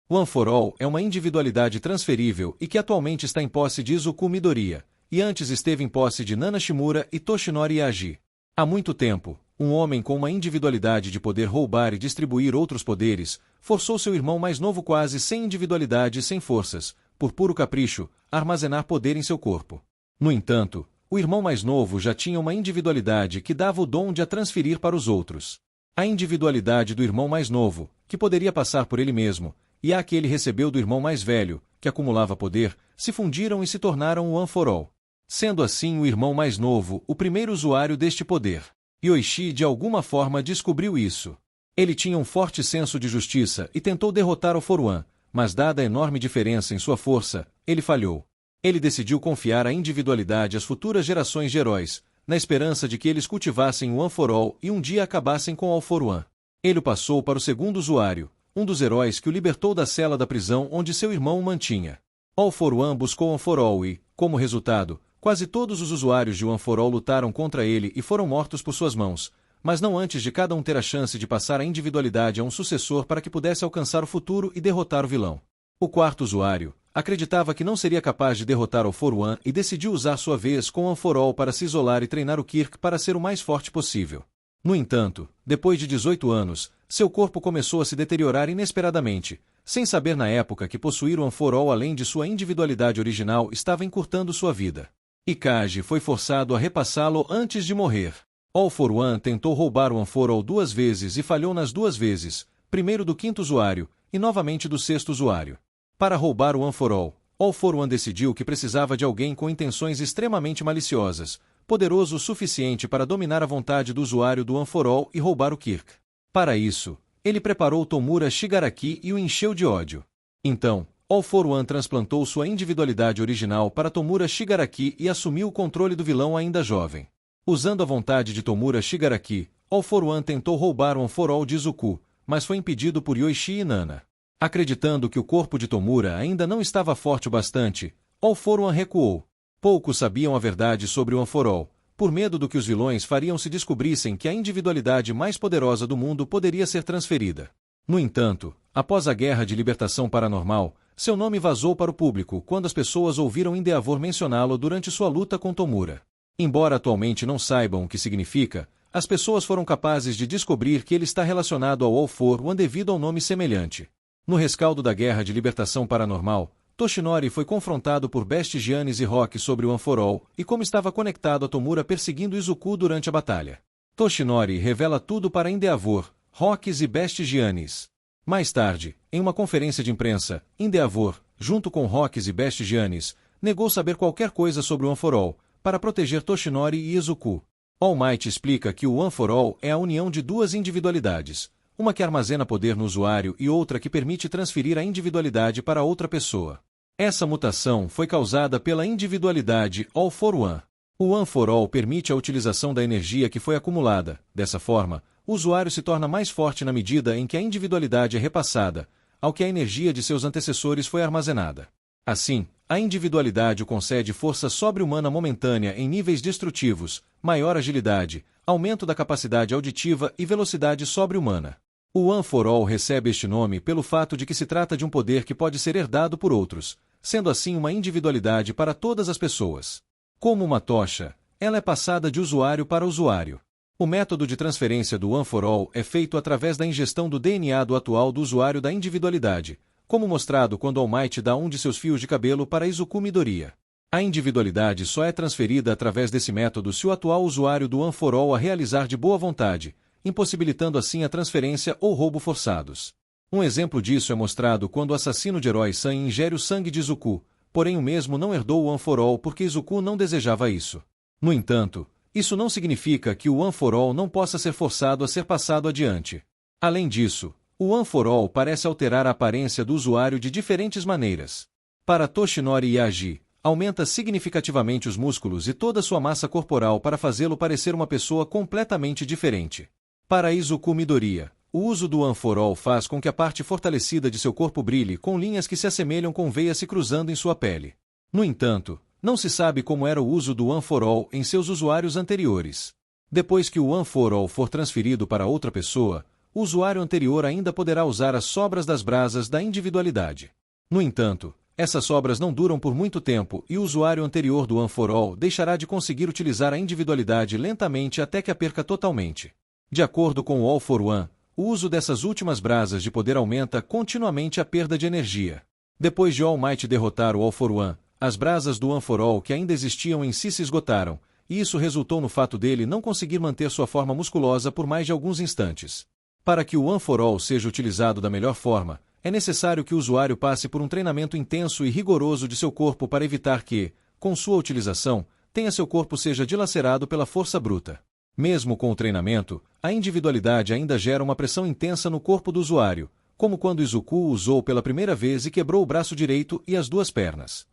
One for All é uma individualidade transferível e que atualmente está em posse de Izuku Midoriya, e antes esteve em posse de Nana Shimura e Toshinori Yagi. Há muito tempo, um homem com uma individualidade de poder roubar e distribuir outros poderes, forçou seu irmão mais novo quase sem individualidade e sem forças, por puro capricho, a armazenar poder em seu corpo. No entanto, o irmão mais novo já tinha uma individualidade que dava o dom de a transferir para os outros. A individualidade do irmão mais novo, que poderia passar por ele mesmo, e a que ele recebeu do irmão mais velho, que acumulava poder, se fundiram e se tornaram o One for All. Sendo assim o irmão mais novo o primeiro usuário deste poder. Yoichi de alguma forma descobriu isso. Ele tinha um forte senso de justiça e tentou derrotar o For One, mas dada a enorme diferença em sua força, ele falhou. Ele decidiu confiar a individualidade às futuras gerações de heróis, na esperança de que eles cultivassem o One for All e um dia acabassem com All for One. Ele o passou para o segundo usuário, um dos heróis que o libertou da cela da prisão onde seu irmão o mantinha. All for One buscou One for All e, como resultado, quase todos os usuários de One for All lutaram contra ele e foram mortos por suas mãos, mas não antes de cada um ter a chance de passar a individualidade a um sucessor para que pudesse alcançar o futuro e derrotar o vilão. O quarto usuário acreditava que não seria capaz de derrotar All for One e decidiu usar sua vez com One for All para se isolar e treinar o Kirk para ser o mais forte possível. No entanto, depois de 18 anos, seu corpo começou a se deteriorar inesperadamente, sem saber na época que possuir One for All além de sua individualidade original estava encurtando sua vida. Ikage foi forçado a repassá-lo antes de morrer. All for One tentou roubar One for All 2 vezes e falhou nas 2 vezes, primeiro do quinto usuário, e novamente do sexto usuário. Para roubar o One for One decidiu que precisava de alguém com intenções extremamente maliciosas, poderoso o suficiente para dominar a vontade do usuário do One for All e roubar o Kirk. Para isso, ele preparou Tomura Shigaraki e o encheu de ódio. Então, All for One transplantou sua individualidade original para Tomura Shigaraki e assumiu o controle do vilão ainda jovem. Usando a vontade de Tomura Shigaraki, All for One tentou roubar One for All de Izuku, mas foi impedido por Yoichi e Nana. Acreditando que o corpo de Tomura ainda não estava forte o bastante, All for One recuou. Poucos sabiam a verdade sobre One for All, por medo do que os vilões fariam se descobrissem que a individualidade mais poderosa do mundo poderia ser transferida. No entanto, após a Guerra de Libertação Paranormal, seu nome vazou para o público quando as pessoas ouviram Endeavor mencioná-lo durante sua luta com Tomura. Embora atualmente não saibam o que significa, as pessoas foram capazes de descobrir que ele está relacionado ao All for One devido ao nome semelhante. No rescaldo da Guerra de Libertação Paranormal, Toshinori foi confrontado por Best Giannis e Rock sobre o One for All e como estava conectado a Tomura perseguindo Izuku durante a batalha. Toshinori revela tudo para Endeavor, Rocks e Best Giannis. Mais tarde, em uma conferência de imprensa, Endeavor, junto com Rocks e Best Giannis, negou saber qualquer coisa sobre o One for All, para proteger Toshinori e Izuku. All Might explica que o One for All é a união de 2 individualidades, uma que armazena poder no usuário e outra que permite transferir a individualidade para outra pessoa. Essa mutação foi causada pela individualidade All for One. O One for All permite a utilização da energia que foi acumulada. Dessa forma, o usuário se torna mais forte na medida em que a individualidade é repassada, ao que a energia de seus antecessores foi armazenada. Assim, a individualidade o concede força sobre-humana momentânea em níveis destrutivos, maior agilidade, aumento da capacidade auditiva e velocidade sobre-humana. O One for All recebe este nome pelo fato de que se trata de um poder que pode ser herdado por outros, sendo assim uma individualidade para todas as pessoas. Como uma tocha, ela é passada de usuário para usuário. O método de transferência do One for All é feito através da ingestão do DNA do atual do usuário da individualidade, como mostrado quando All Might dá um de seus fios de cabelo para Izuku Midoriya. A individualidade só é transferida através desse método se o atual usuário do One for All a realizar de boa vontade, impossibilitando assim a transferência ou roubo forçados. Um exemplo disso é mostrado quando o assassino de herói San ingere o sangue de Izuku, porém o mesmo não herdou o One for All porque Izuku não desejava isso. No entanto, isso não significa que o One for All não possa ser forçado a ser passado adiante. Além disso, o One for All parece alterar a aparência do usuário de diferentes maneiras. Para Toshinori Yagi, aumenta significativamente os músculos e toda sua massa corporal para fazê-lo parecer uma pessoa completamente diferente. Para Izuku Midoriya, o uso do One for All faz com que a parte fortalecida de seu corpo brilhe com linhas que se assemelham com veias se cruzando em sua pele. No entanto, não se sabe como era o uso do One for All em seus usuários anteriores. Depois que o One for All for transferido para outra pessoa, o usuário anterior ainda poderá usar as sobras das brasas da individualidade. No entanto, essas sobras não duram por muito tempo e o usuário anterior do One for All deixará de conseguir utilizar a individualidade lentamente até que a perca totalmente. De acordo com o All for One, o uso dessas últimas brasas de poder aumenta continuamente a perda de energia. Depois de All Might derrotar o All for One, as brasas do One for All que ainda existiam em si se esgotaram, e isso resultou no fato dele não conseguir manter sua forma musculosa por mais de alguns instantes. Para que o One for All seja utilizado da melhor forma, é necessário que o usuário passe por um treinamento intenso e rigoroso de seu corpo para evitar que, com sua utilização, seu corpo seja dilacerado pela força bruta. Mesmo com o treinamento, a individualidade ainda gera uma pressão intensa no corpo do usuário, como quando Izuku o usou pela primeira vez e quebrou o braço direito e as duas pernas.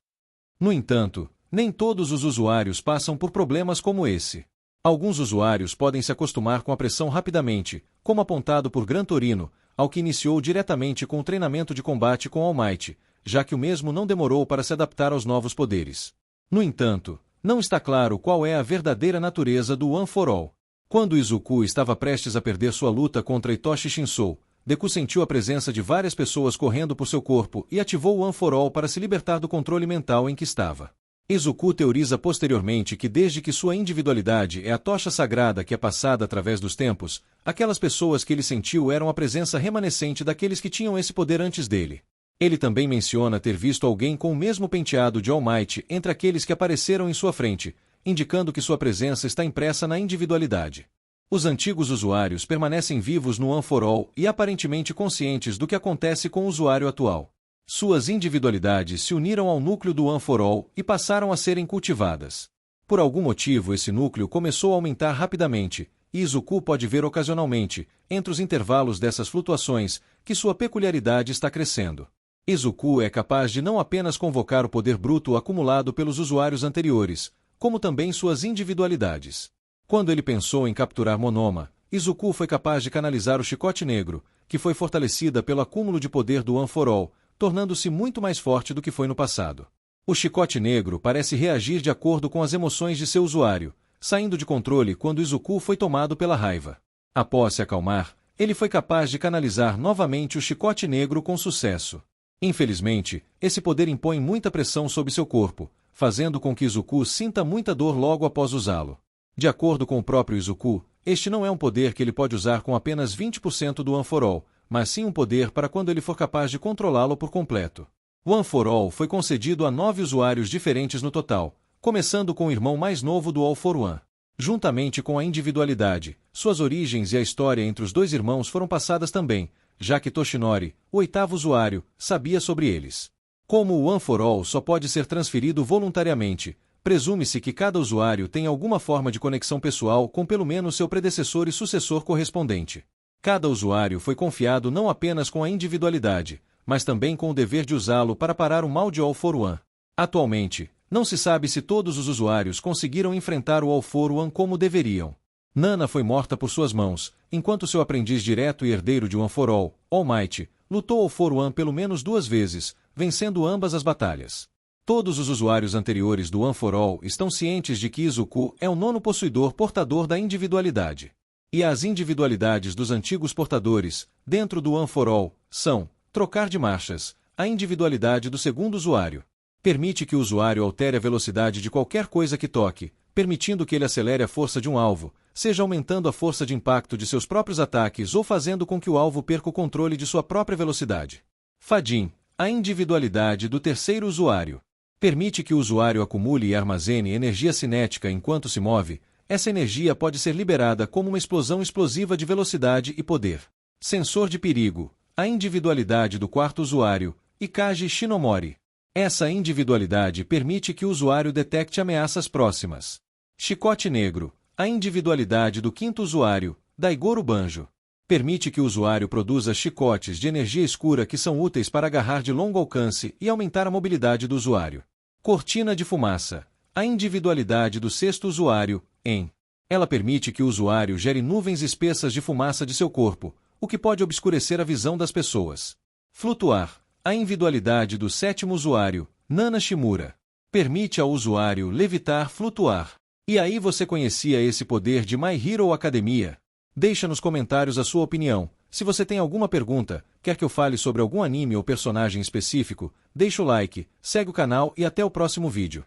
No entanto, nem todos os usuários passam por problemas como esse. Alguns usuários podem se acostumar com a pressão rapidamente, como apontado por Gran Torino, ao que iniciou diretamente com o treinamento de combate com All Might, já que o mesmo não demorou para se adaptar aos novos poderes. No entanto, não está claro qual é a verdadeira natureza do One for All. Quando Izuku estava prestes a perder sua luta contra Itoshi Shinsou, Deku sentiu a presença de várias pessoas correndo por seu corpo e ativou o One for All para se libertar do controle mental em que estava. Izuku teoriza posteriormente que desde que sua individualidade é a tocha sagrada que é passada através dos tempos, aquelas pessoas que ele sentiu eram a presença remanescente daqueles que tinham esse poder antes dele. Ele também menciona ter visto alguém com o mesmo penteado de All Might entre aqueles que apareceram em sua frente, indicando que sua presença está impressa na individualidade. Os antigos usuários permanecem vivos no One for All e aparentemente conscientes do que acontece com o usuário atual. Suas individualidades se uniram ao núcleo do One for All e passaram a serem cultivadas. Por algum motivo esse núcleo começou a aumentar rapidamente, e Izuku pode ver ocasionalmente, entre os intervalos dessas flutuações, que sua peculiaridade está crescendo. Izuku é capaz de não apenas convocar o poder bruto acumulado pelos usuários anteriores, como também suas individualidades. Quando ele pensou em capturar Monoma, Izuku foi capaz de canalizar o Chicote Negro, que foi fortalecida pelo acúmulo de poder do One for All, tornando-se muito mais forte do que foi no passado. O Chicote Negro parece reagir de acordo com as emoções de seu usuário, saindo de controle quando Izuku foi tomado pela raiva. Após se acalmar, ele foi capaz de canalizar novamente o Chicote Negro com sucesso. Infelizmente, esse poder impõe muita pressão sobre seu corpo, fazendo com que Izuku sinta muita dor logo após usá-lo. De acordo com o próprio Izuku, este não é um poder que ele pode usar com apenas 20% do One for All, mas sim um poder para quando ele for capaz de controlá-lo por completo. O One for All foi concedido a 9 usuários diferentes no total, começando com o irmão mais novo do All for One. Juntamente com a individualidade, suas origens e a história entre os dois irmãos foram passadas também, já que Toshinori, o 8º usuário, sabia sobre eles. Como o One for All só pode ser transferido voluntariamente, presume-se que cada usuário tem alguma forma de conexão pessoal com pelo menos seu predecessor e sucessor correspondente. Cada usuário foi confiado não apenas com a individualidade, mas também com o dever de usá-lo para parar o mal de All for One. Atualmente, não se sabe se todos os usuários conseguiram enfrentar o All for One como deveriam. Nana foi morta por suas mãos, enquanto seu aprendiz direto e herdeiro de One for All, All Might, lutou All for One pelo menos 2 vezes, vencendo ambas as batalhas. Todos os usuários anteriores do One for All estão cientes de que Izuku é o 9º possuidor portador da individualidade. E as individualidades dos antigos portadores, dentro do One for All, são trocar de marchas, a individualidade do 2º usuário. Permite que o usuário altere a velocidade de qualquer coisa que toque, permitindo que ele acelere a força de um alvo, seja aumentando a força de impacto de seus próprios ataques ou fazendo com que o alvo perca o controle de sua própria velocidade. Fadin, a individualidade do 3º usuário. Permite que o usuário acumule e armazene energia cinética enquanto se move. Essa energia pode ser liberada como uma explosão explosiva de velocidade e poder. Sensor de perigo, a individualidade do 4º usuário, Ikage Shinomori. Essa individualidade permite que o usuário detecte ameaças próximas. Chicote Negro, a individualidade do 5º usuário, Daigoro Banjo. Permite que o usuário produza chicotes de energia escura que são úteis para agarrar de longo alcance e aumentar a mobilidade do usuário. Cortina de Fumaça, a individualidade do 6º usuário, En. Ela permite que o usuário gere nuvens espessas de fumaça de seu corpo, o que pode obscurecer a visão das pessoas. Flutuar, a individualidade do 7º usuário, Nana Shimura. Permite ao usuário levitar, flutuar. E aí, você conhecia esse poder de My Hero Academia? Deixa nos comentários a sua opinião. Se você tem alguma pergunta, quer que eu fale sobre algum anime ou personagem específico, deixa o like, segue o canal e até o próximo vídeo.